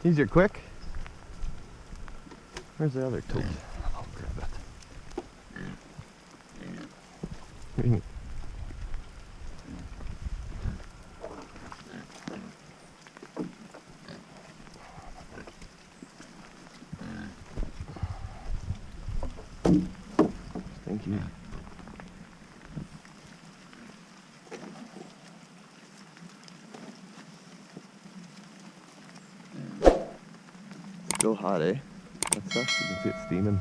These are quick. Where's the other tool? I'll grab it. Thank you. Still hot, eh? That sucks. You can see it steaming.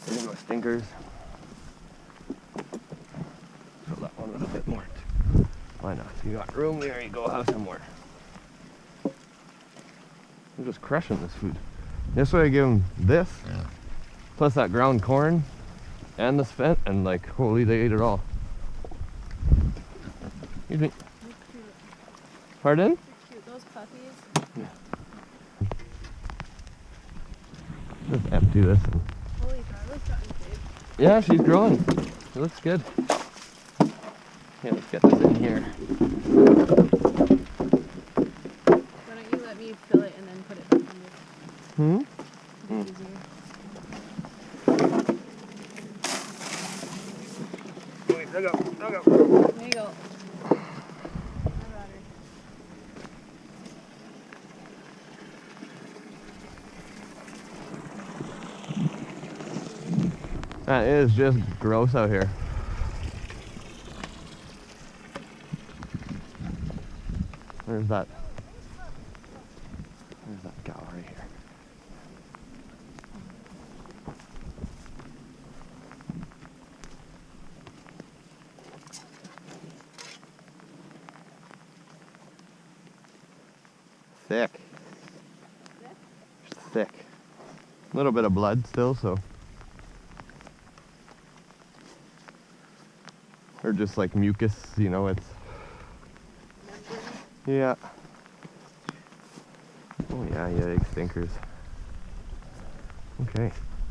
Getting my stinkers. Fill that one with a bit more. Why not? You got room, there you go, have some more. I'm just crushing this food. This way I give them this, plus that ground corn, and the spent, and like, holy, they ate it all. Excuse me. Pardon? Cute, those puppies. Yeah. Just empty this. And Holy Darla's gotten big. yeah, she's growing. It looks good. Yeah, let's get this in here. Why don't you let me fill it and then put it back in there? It's easier. Wait, there you go. There you go. That is just gross out here. Where's that? Where's that gal right here? Thick. Just thick. A little bit of blood still, so. Or just like mucus, you know, it's. Yeah. Oh yeah, yeah, stinkers. Okay.